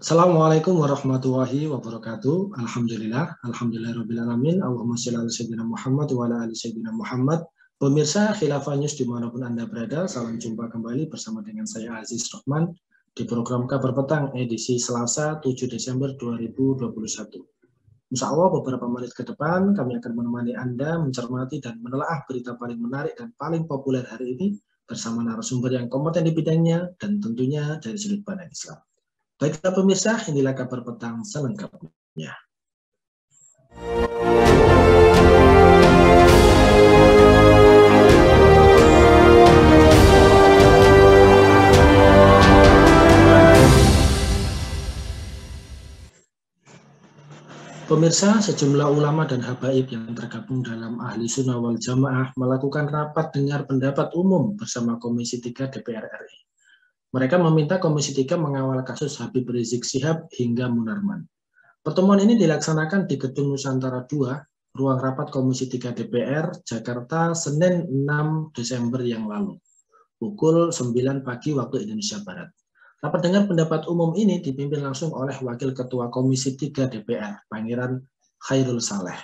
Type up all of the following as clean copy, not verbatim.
Assalamualaikum warahmatullahi wabarakatuh. Alhamdulillahirabbil alamin. Allahumma shalli ala sayyidina Muhammad wa ala ali sayyidina Muhammad. Pemirsa Khilafah News dimanapun Anda berada, salam jumpa kembali bersama dengan saya Aziz Rahman di program Kabar Petang edisi Selasa 7 Desember 2021. Insya Allah beberapa menit ke depan kami akan menemani Anda mencermati dan menelaah berita paling menarik dan paling populer hari ini bersama narasumber yang kompeten di bidangnya dan tentunya dari sudut pandang Islam. Baiklah pemirsa, inilah Kabar Petang selengkapnya. Pemirsa, sejumlah ulama dan habaib yang tergabung dalam Ahli Sunnah wal Jamaah melakukan rapat dengar pendapat umum bersama Komisi 3 DPR RI. Mereka meminta Komisi 3 mengawal kasus Habib Rizik Syihab hingga Munarman. Pertemuan ini dilaksanakan di Gedung Nusantara 2, ruang rapat Komisi 3 DPR, Jakarta, Senin 6 Desember yang lalu, pukul 9 pagi waktu Indonesia Barat. Rapat dengar pendapat umum ini dipimpin langsung oleh Wakil Ketua Komisi 3 DPR, Pangeran Khairul Saleh.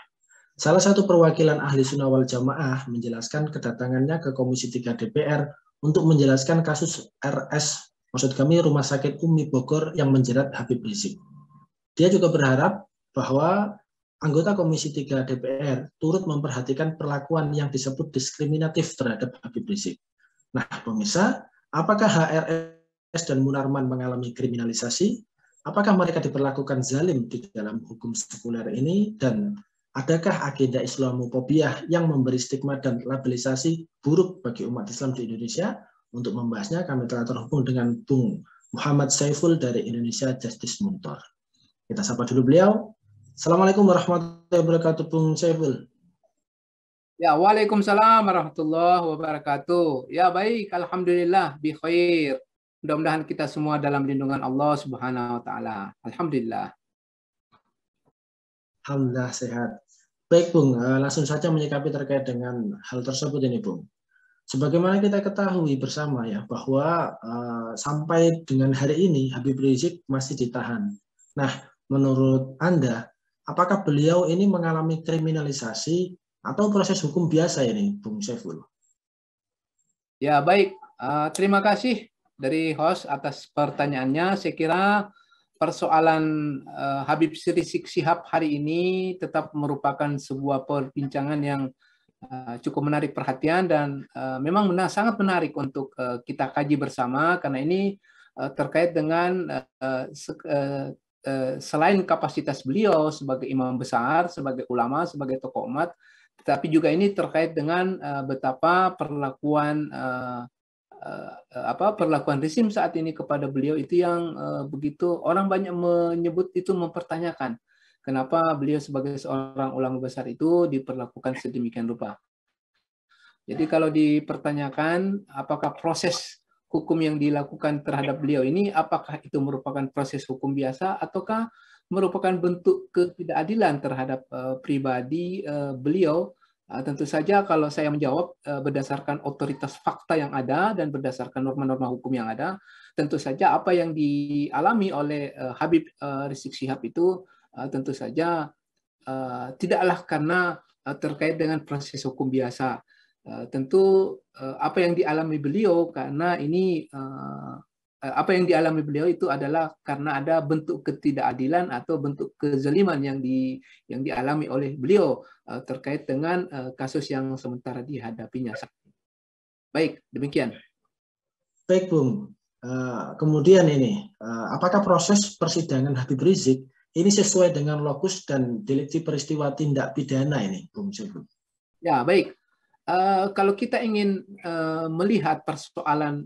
Salah satu perwakilan Ahli Sunnah wal Jamaah menjelaskan kedatangannya ke Komisi 3 DPR untuk menjelaskan kasus RS, maksud kami Rumah Sakit Umi Bogor yang menjerat Habib Rizik. Dia juga berharap bahwa anggota Komisi 3 DPR turut memperhatikan perlakuan yang disebut diskriminatif terhadap Habib Rizik. Nah, pemirsa, apakah HRS dan Munarman mengalami kriminalisasi? Apakah mereka diperlakukan zalim di dalam hukum sekuler ini? Dan adakah agenda Islamophobia yang memberi stigma dan labelisasi buruk bagi umat Islam di Indonesia? Untuk membahasnya, kami telah terhubung dengan Bung Muhammad Saiful dari Indonesia Justice Monitor. Kita sapa dulu beliau. Assalamualaikum warahmatullahi wabarakatuh, Bung Saiful. Ya, waalaikumsalam warahmatullahi wabarakatuh. Ya, baik, alhamdulillah, bi khair. Mudah-mudahan kita semua dalam lindungan Allah Subhanahu wa taala. Alhamdulillah. Alhamdulillah sehat. Baik Bung, langsung saja menyikapi terkait dengan hal tersebut ini Bung. Sebagaimana kita ketahui bersama ya bahwa sampai dengan hari ini Habib Rizik masih ditahan. Nah, menurut Anda, apakah beliau ini mengalami kriminalisasi atau proses hukum biasa ini, Bung Saiful? Ya, baik. Terima kasih dari host atas pertanyaannya. Saya kira persoalan Habib Rizik Syihab hari ini tetap merupakan sebuah perbincangan yang cukup menarik perhatian dan memang sangat menarik untuk kita kaji bersama karena ini terkait dengan selain kapasitas beliau sebagai imam besar, sebagai ulama, sebagai tokoh umat, tetapi juga ini terkait dengan betapa perlakuan perlakuan rezim saat ini kepada beliau itu yang begitu orang banyak menyebut itu mempertanyakan kenapa beliau sebagai seorang ulama besar itu diperlakukan sedemikian rupa. Jadi kalau dipertanyakan apakah proses hukum yang dilakukan terhadap beliau ini apakah itu merupakan proses hukum biasa ataukah merupakan bentuk ketidakadilan terhadap pribadi beliau? Tentu saja kalau saya menjawab berdasarkan otoritas fakta yang ada dan berdasarkan norma-norma hukum yang ada, tentu saja apa yang dialami oleh Habib Rizik Syihab itu tentu saja tidaklah karena terkait dengan proses hukum biasa. Tentu apa yang dialami beliau karena ini apa yang dialami beliau itu adalah karena ada bentuk ketidakadilan atau bentuk kezaliman yang dialami oleh beliau terkait dengan kasus yang sementara dihadapinya. Baik, demikian. Baik, Bung. Kemudian ini, apakah proses persidangan Habib Rizik ini sesuai dengan lokus dan delikti peristiwa tindak pidana ini, Bung Saiful? Ya, baik. Kalau kita ingin melihat persoalan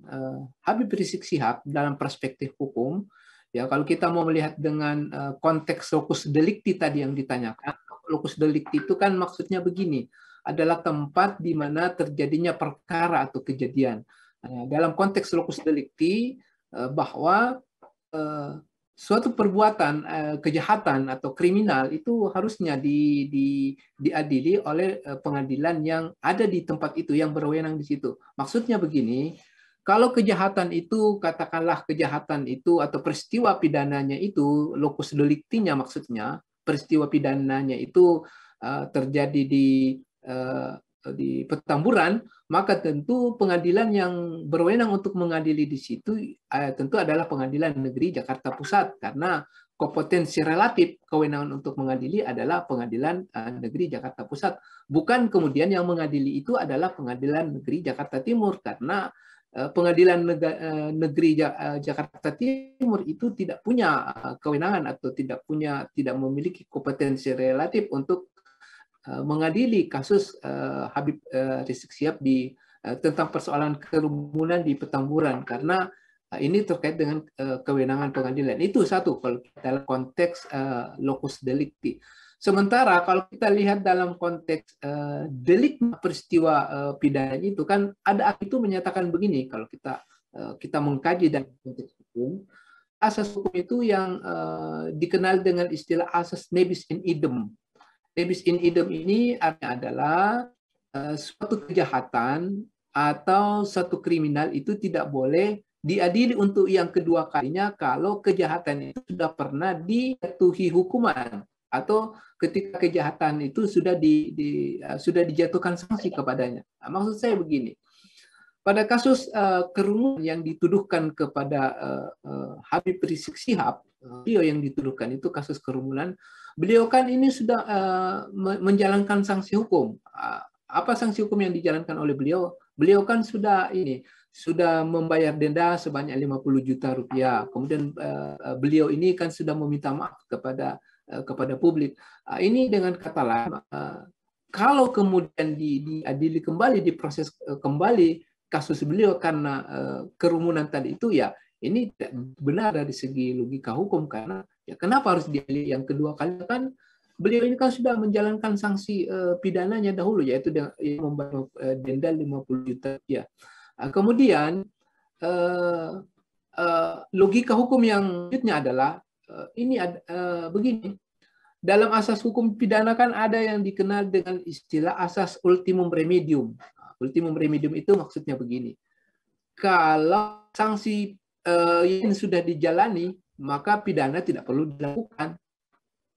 Habib Rizik Syihab dalam perspektif hukum, ya kalau kita mau melihat dengan konteks lokus delikti tadi yang ditanyakan, lokus delikti itu kan maksudnya begini, adalah tempat di mana terjadinya perkara atau kejadian. Dalam konteks lokus delikti bahwa suatu perbuatan kejahatan atau kriminal itu harusnya diadili oleh pengadilan yang ada di tempat itu, yang berwenang di situ. Maksudnya begini, Kalau kejahatan itu, katakanlah kejahatan itu atau peristiwa pidananya itu, lokus deliktinya maksudnya, peristiwa pidananya itu terjadi di Petamburan, maka tentu pengadilan yang berwenang untuk mengadili di situ tentu adalah Pengadilan Negeri Jakarta Pusat, karena kompetensi relatif kewenangan untuk mengadili adalah Pengadilan Negeri Jakarta Pusat. Bukan kemudian yang mengadili itu adalah Pengadilan Negeri Jakarta Timur, karena Pengadilan Negeri Jakarta Timur itu tidak punya kewenangan atau tidak memiliki kompetensi relatif untuk mengadili kasus Habib Rizik Syihab tentang persoalan kerumunan di Petamburan, karena ini terkait dengan kewenangan pengadilan. Itu satu kalau dalam konteks locus delicti. Sementara kalau kita lihat dalam konteks delik peristiwa pidana itu kan ada itu menyatakan begini, kalau kita mengkaji dalam konteks hukum, asas hukum itu yang dikenal dengan istilah asas nebis in idem. Nebis in idem ini artinya adalah suatu kejahatan atau satu kriminal itu tidak boleh diadili untuk yang kedua kalinya kalau kejahatan itu sudah pernah dijatuhi hukuman atau ketika kejahatan itu sudah dijatuhkan sanksi kepadanya. Nah, maksud saya begini, pada kasus kerumunan yang dituduhkan kepada Habib Rizik Syihab, beliau yang dituduhkan itu kasus kerumunan, beliau kan ini sudah menjalankan sanksi hukum. Apa sanksi hukum yang dijalankan oleh beliau? Beliau kan sudah membayar denda sebanyak 50 juta rupiah. Kemudian beliau ini kan sudah meminta maaf kepada publik. Ini dengan kata lain, kalau kemudian diadili kembali, diproses kembali kasus beliau karena kerumunan tadi itu, ya ini tidak benar dari segi logika hukum, karena ya kenapa harus diadili yang kedua kali? Kan beliau ini kan sudah menjalankan sanksi pidananya dahulu, yaitu membayar denda 50 juta rupiah. Kemudian logika hukum yang selanjutnya adalah begini, dalam asas hukum pidana kan ada yang dikenal dengan istilah asas ultimum remedium. Ultimum remedium itu maksudnya begini, kalau sanksi yang sudah dijalani maka pidana tidak perlu dilakukan,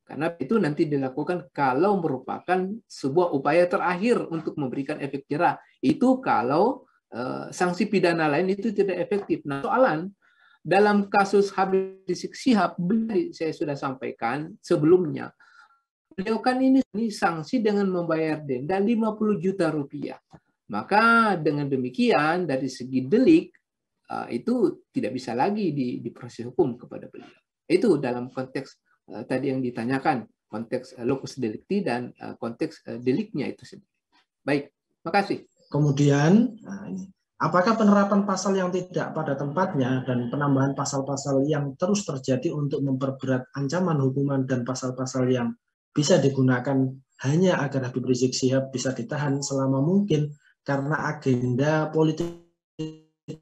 karena itu nanti dilakukan kalau merupakan sebuah upaya terakhir untuk memberikan efek jerah. Itu kalau sanksi pidana lain itu tidak efektif. Nah, soalan dalam kasus Habib Rizik Syihab, saya sudah sampaikan sebelumnya, beliau kan ini sanksi dengan membayar denda 50 juta rupiah. Maka dengan demikian dari segi delik itu tidak bisa lagi diproses hukum kepada beliau. Itu dalam konteks tadi yang ditanyakan, konteks locus delicti dan konteks deliknya itu sendiri. Baik, makasih. Kemudian, apakah penerapan pasal yang tidak pada tempatnya dan penambahan pasal-pasal yang terus terjadi untuk memperberat ancaman hukuman dan pasal-pasal yang bisa digunakan hanya agar Habib Rizik Syihab bisa ditahan selama mungkin karena agenda politik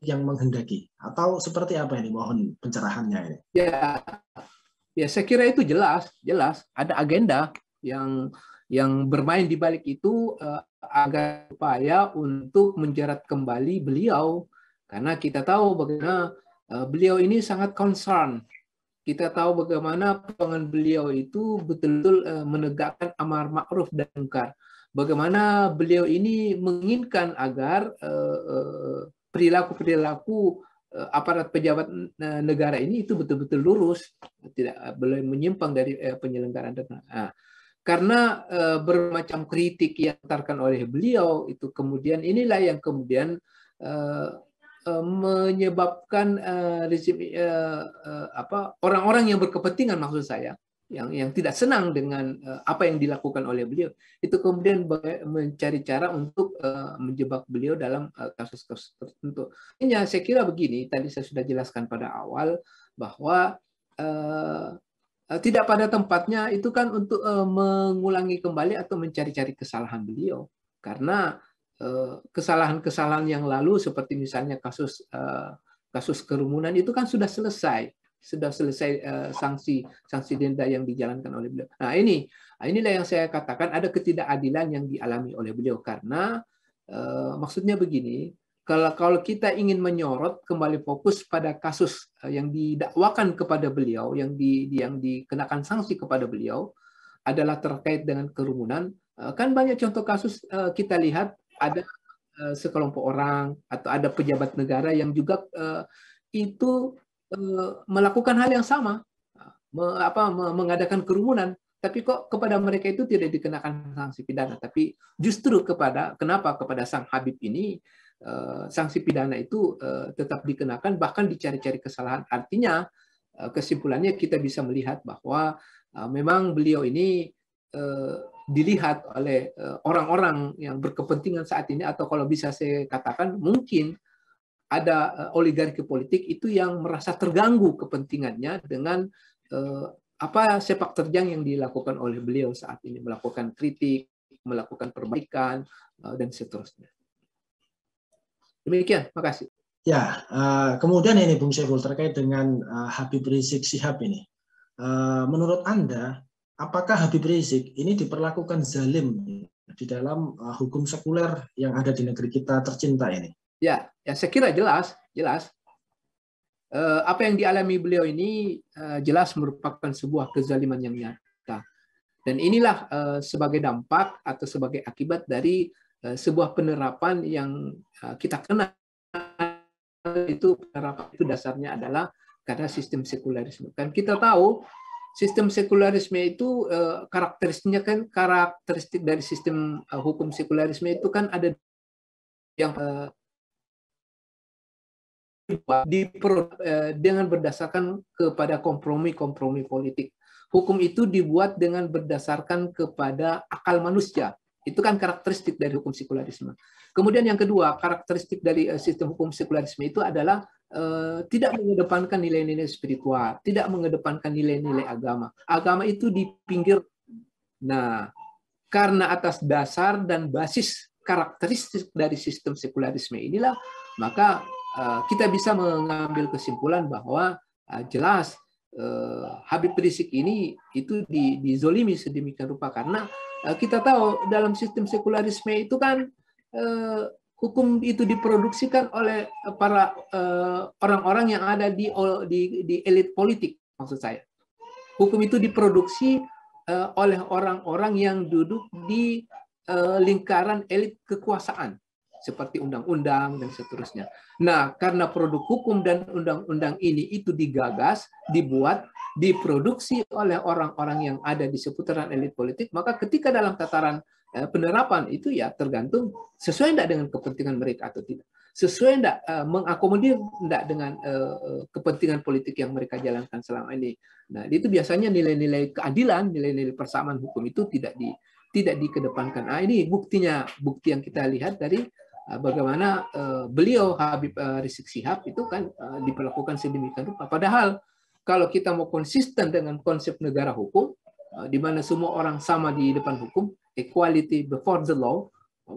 yang menghendaki? Atau seperti apa ini? Mohon pencerahannya ini. Ya saya kira itu jelas ada agenda yang bermain di balik itu agar upaya untuk menjerat kembali beliau, karena kita tahu bagaimana beliau ini sangat concern. Kita tahu bagaimana perjuangan beliau itu betul-betul menegakkan amar ma'ruf dan munkar. Bagaimana beliau ini menginginkan agar perilaku aparat pejabat negara ini itu betul-betul lurus, tidak boleh menyimpang dari penyelenggaraan dana. Nah, karena bermacam kritik yang dilantarkan oleh beliau itu kemudian inilah yang kemudian menyebabkan rezim orang-orang yang berkepentingan, maksud saya, yang tidak senang dengan apa yang dilakukan oleh beliau itu kemudian mencari cara untuk menjebak beliau dalam kasus-kasus tertentu. Ini saya kira begini, tadi saya sudah jelaskan pada awal bahwa tidak pada tempatnya itu kan untuk mengulangi kembali atau mencari-cari kesalahan beliau, karena kesalahan-kesalahan yang lalu seperti misalnya kasus kerumunan itu kan sudah selesai sanksi denda yang dijalankan oleh beliau. Nah, inilah yang saya katakan ada ketidakadilan yang dialami oleh beliau, karena maksudnya begini, kalau kita ingin menyorot kembali fokus pada kasus yang didakwakan kepada beliau, yang dikenakan sanksi kepada beliau adalah terkait dengan kerumunan. Kan banyak contoh kasus kita lihat ada sekelompok orang atau ada pejabat negara yang juga itu melakukan hal yang sama, mengadakan kerumunan, tapi kok kepada mereka itu tidak dikenakan sanksi pidana, tapi justru kenapa kepada sang Habib ini sanksi pidana itu tetap dikenakan, bahkan dicari-cari kesalahan. Artinya kesimpulannya kita bisa melihat bahwa memang beliau ini dilihat oleh orang-orang yang berkepentingan saat ini, atau kalau bisa saya katakan mungkin ada oligarki politik itu yang merasa terganggu kepentingannya dengan sepak terjang yang dilakukan oleh beliau saat ini, melakukan kritik, melakukan perbaikan, dan seterusnya. Demikian, makasih. Ya, kemudian ini Bung Saiful terkait dengan Habib Rizik Syihab ini. Menurut Anda, apakah Habib Rizik ini diperlakukan zalim di dalam hukum sekuler yang ada di negeri kita tercinta ini? Ya, saya kira jelas. Apa yang dialami beliau ini jelas merupakan sebuah kezaliman yang nyata. Dan inilah sebagai dampak atau sebagai akibat dari sebuah penerapan yang kita kenal, itu penerapan itu dasarnya adalah karena sistem sekularisme. Kan kita tahu sistem sekularisme itu karakteristik dari sistem hukum sekularisme itu kan ada yang dengan berdasarkan kepada kompromi politik. Hukum itu dibuat dengan berdasarkan kepada akal manusia. Itu kan karakteristik dari hukum sekularisme. Kemudian yang kedua, karakteristik dari sistem hukum sekularisme itu adalah tidak mengedepankan nilai-nilai spiritual, tidak mengedepankan nilai-nilai agama. Agama itu di pinggir. Nah, karena atas dasar dan basis karakteristik dari sistem sekularisme inilah, maka kita bisa mengambil kesimpulan bahwa jelas Habib Rizik ini itu dizolimi sedemikian rupa, karena kita tahu dalam sistem sekularisme itu kan hukum itu diproduksikan oleh para orang-orang yang ada di elit politik, maksud saya. Hukum itu diproduksi oleh orang-orang yang duduk di lingkaran elit kekuasaan, seperti undang-undang dan seterusnya. Nah, karena produk hukum dan undang-undang ini itu digagas, dibuat, diproduksi oleh orang-orang yang ada di seputaran elit politik, maka ketika dalam tataran penerapan itu ya tergantung sesuai tidak dengan kepentingan mereka atau tidak. Sesuai tidak, mengakomodir tidak dengan kepentingan politik yang mereka jalankan selama ini. Nah, itu biasanya nilai-nilai keadilan, nilai-nilai persamaan hukum itu tidak dikedepankan. Nah, ini bukti yang kita lihat dari bagaimana beliau Habib Rizik Syihab itu kan diperlakukan sedemikian rupa. Padahal kalau kita mau konsisten dengan konsep negara hukum, di mana semua orang sama di depan hukum, equality before the law,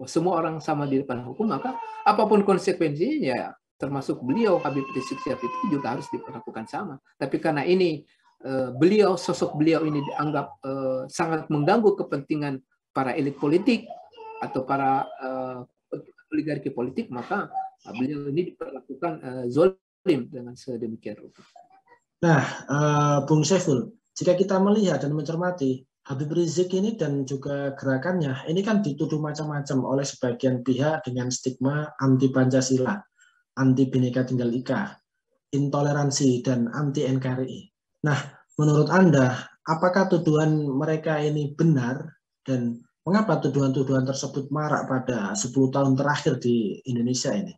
semua orang sama di depan hukum, maka apapun konsekuensinya, ya termasuk beliau Habib Rizik Syihab itu juga harus diperlakukan sama. Tapi karena ini sosok beliau ini dianggap sangat mengganggu kepentingan para elit politik atau para oligarki politik, maka beliau ini diperlakukan zolim dengan sedemikian rupa. Nah, Bung Saiful, jika kita melihat dan mencermati Habib Rizik ini dan juga gerakannya, ini kan dituduh macam-macam oleh sebagian pihak dengan stigma anti Pancasila, anti Bhinneka Tunggal Ika, intoleransi, dan anti NKRI. Nah, menurut Anda, apakah tuduhan mereka ini benar, dan mengapa tuduhan-tuduhan tersebut marak pada 10 tahun terakhir di Indonesia ini?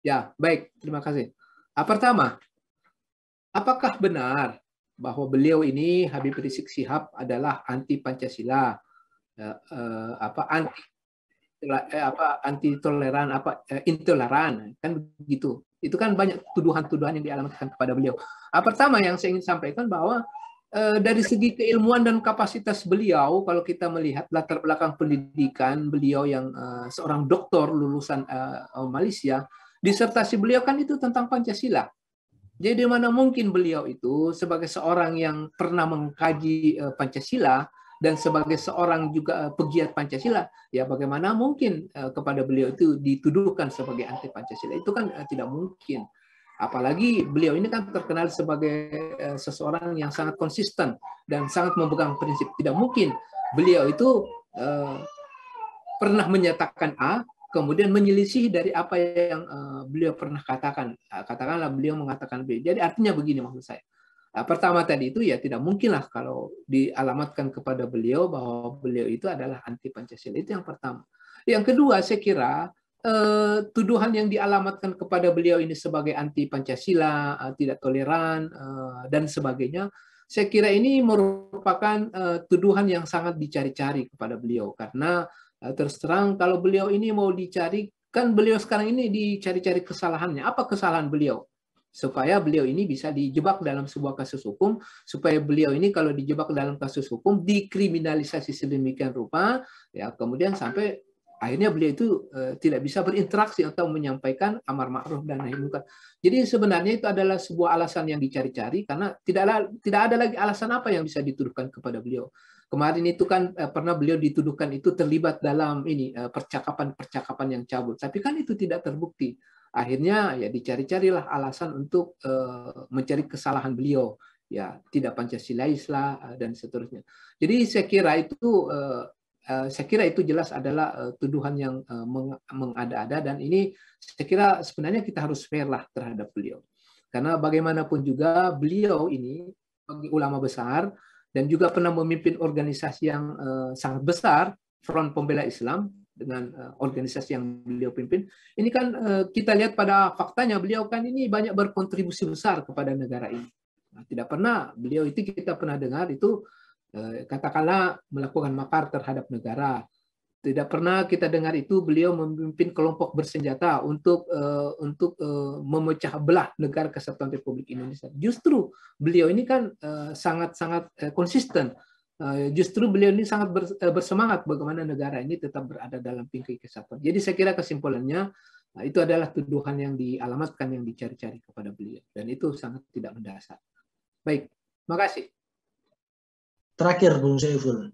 Ya, baik. Terima kasih. Pertama, apakah benar bahwa beliau ini, Habib Rizik Syihab, adalah anti Pancasila, anti toleran, intoleran, kan begitu. Itu kan banyak tuduhan-tuduhan yang dialamatkan kepada beliau. Pertama yang saya ingin sampaikan bahwa dari segi keilmuan dan kapasitas beliau, kalau kita melihat latar belakang pendidikan beliau yang seorang doktor lulusan Malaysia, disertasi beliau kan itu tentang Pancasila. Jadi mana mungkin beliau itu sebagai seorang yang pernah mengkaji Pancasila dan sebagai seorang juga pegiat Pancasila, ya bagaimana mungkin kepada beliau itu dituduhkan sebagai anti Pancasila? Itu kan tidak mungkin. Apalagi beliau ini kan terkenal sebagai seseorang yang sangat konsisten dan sangat memegang prinsip. Tidak mungkin beliau itu pernah menyatakan A, kemudian menyelisih dari apa yang beliau pernah katakan. Katakanlah beliau mengatakan B. Jadi artinya begini maksud saya. Pertama tadi itu ya tidak mungkinlah kalau dialamatkan kepada beliau bahwa beliau itu adalah anti Pancasila. Itu yang pertama. Yang kedua, saya kira tuduhan yang dialamatkan kepada beliau ini sebagai anti Pancasila, tidak toleran, dan sebagainya, saya kira ini merupakan tuduhan yang sangat dicari-cari kepada beliau. Karena terus terang kalau beliau ini mau dicari, kan beliau sekarang ini dicari-cari kesalahannya. Apa kesalahan beliau? Supaya beliau ini bisa dijebak dalam sebuah kasus hukum, supaya beliau ini kalau dijebak dalam kasus hukum dikriminalisasi sedemikian rupa, ya kemudian sampai akhirnya beliau itu tidak bisa berinteraksi atau menyampaikan amar ma'ruf dan nahi munkar. Jadi sebenarnya itu adalah sebuah alasan yang dicari-cari karena tidak ada lagi alasan apa yang bisa dituduhkan kepada beliau. Kemarin itu kan pernah beliau dituduhkan itu terlibat dalam ini percakapan-percakapan yang cabul, tapi kan itu tidak terbukti. Akhirnya ya dicari-carilah alasan untuk mencari kesalahan beliau, ya tidak Pancasilais lah dan seterusnya. Jadi saya kira itu jelas adalah tuduhan yang mengada-ada, dan ini saya kira sebenarnya kita harus fair lah terhadap beliau. Karena bagaimanapun juga beliau ini bagi ulama besar dan juga pernah memimpin organisasi yang sangat besar, Front Pembela Islam, dengan organisasi yang beliau pimpin. Ini kan kita lihat pada faktanya beliau kan ini banyak berkontribusi besar kepada negara ini. Nah, tidak pernah beliau itu kita pernah dengar itu katakanlah melakukan makar terhadap negara. Tidak pernah kita dengar itu beliau memimpin kelompok bersenjata untuk memecah belah negara kesatuan Republik Indonesia. Justru beliau ini kan sangat-sangat konsisten. Justru beliau ini sangat bersemangat bagaimana negara ini tetap berada dalam pintu kesatuan. Jadi saya kira kesimpulannya itu adalah tuduhan yang dialamatkan, yang dicari-cari kepada beliau, dan itu sangat tidak mendasar. Baik, makasih. Terakhir, Bung Saiful,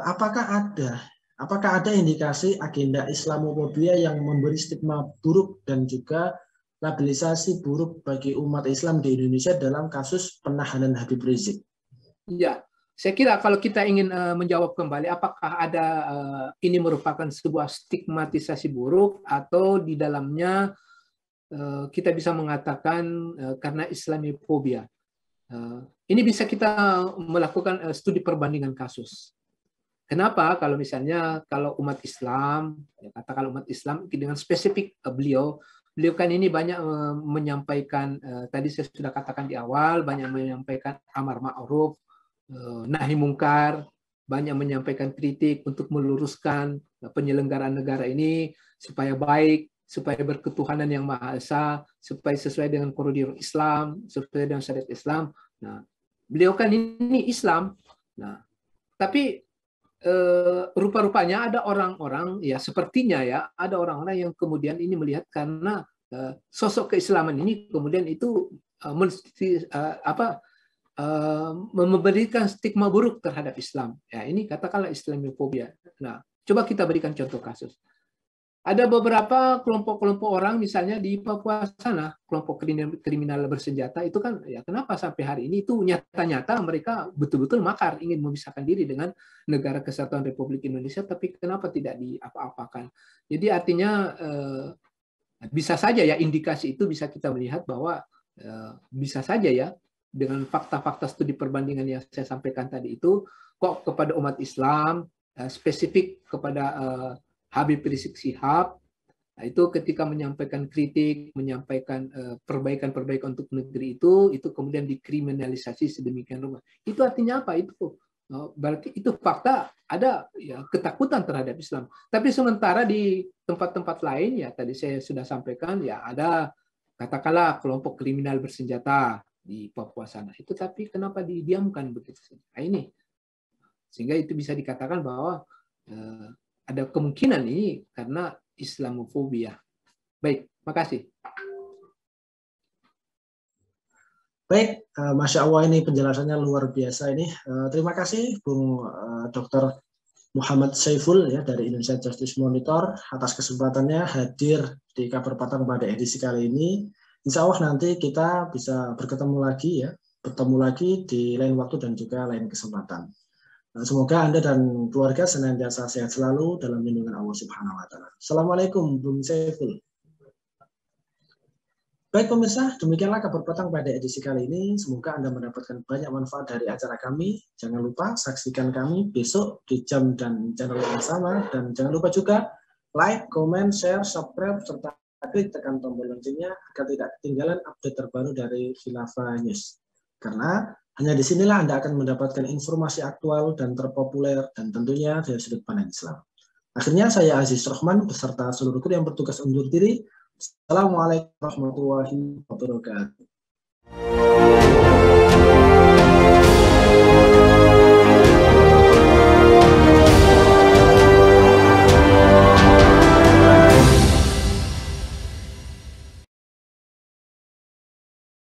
apakah ada indikasi agenda Islamofobia yang memberi stigma buruk dan juga labelisasi buruk bagi umat Islam di Indonesia dalam kasus penahanan Habib Rizik? Ya, saya kira kalau kita ingin menjawab kembali apakah ada ini merupakan sebuah stigmatisasi buruk atau di dalamnya kita bisa mengatakan karena Islamofobia. Ini bisa kita melakukan studi perbandingan kasus. Kenapa? Kalau misalnya kalau umat Islam, ya katakan umat Islam dengan spesifik beliau kan ini banyak menyampaikan, tadi saya sudah katakan di awal, banyak menyampaikan amar ma'ruf, nahi mungkar, banyak menyampaikan kritik untuk meluruskan penyelenggaraan negara ini supaya baik, supaya berketuhanan yang Maha Esa, supaya sesuai dengan koridor Islam, sesuai dengan syariat Islam. Nah, beliau kan ini Islam. Nah, tapi rupa-rupanya ada orang-orang, ya sepertinya ya, ada orang-orang yang kemudian ini melihat karena sosok keislaman ini kemudian itu memberikan stigma buruk terhadap Islam. Ya, ini katakanlah Islamofobia. Nah, coba kita berikan contoh kasus. Ada beberapa kelompok-kelompok orang misalnya di Papua sana, kelompok kriminal bersenjata itu kan ya kenapa sampai hari ini itu nyata-nyata mereka betul-betul makar ingin memisahkan diri dengan negara kesatuan Republik Indonesia, tapi kenapa tidak diapa-apakan. Jadi artinya bisa saja ya indikasi itu bisa kita melihat bahwa bisa saja ya dengan fakta-fakta studi perbandingan yang saya sampaikan tadi itu kok kepada umat Islam spesifik kepada Habib Rizik Syihab, nah itu ketika menyampaikan kritik, menyampaikan perbaikan-perbaikan untuk negeri itu kemudian dikriminalisasi sedemikian rupa. Itu artinya apa? Itu berarti itu fakta ada ya ketakutan terhadap Islam. Tapi sementara di tempat-tempat lain ya tadi saya sudah sampaikan ya ada katakanlah kelompok kriminal bersenjata di Papua sana. Itu tapi kenapa didiamkan begitu? Nah, ini sehingga itu bisa dikatakan bahwa ada kemungkinan ini karena Islamofobia. Baik, makasih. Baik, Masya Allah ini penjelasannya luar biasa ini. Terima kasih Bung Dr. Muhammad Saiful ya dari Indonesia Justice Monitor atas kesempatannya hadir di Kabar Patang pada edisi kali ini. Insya Allah nanti kita bisa bertemu lagi di lain waktu dan juga lain kesempatan. Semoga Anda dan keluarga senantiasa sehat selalu dalam lindungan Allah Subhanahu wa Ta'ala. Assalamualaikum Bung Saiful. Baik pemirsa, demikianlah Kabar Patang pada edisi kali ini. Semoga Anda mendapatkan banyak manfaat dari acara kami. Jangan lupa saksikan kami besok di jam dan channel yang sama. Dan jangan lupa juga like, comment, share, subscribe, serta klik tekan tombol loncengnya agar tidak ketinggalan update terbaru dari Khilafah News. Karena hanya disinilah Anda akan mendapatkan informasi aktual dan terpopuler dan tentunya dari sudut pandang Islam. Akhirnya saya Aziz Rahman beserta seluruh kru yang bertugas undur diri. Assalamualaikum warahmatullahi wabarakatuh.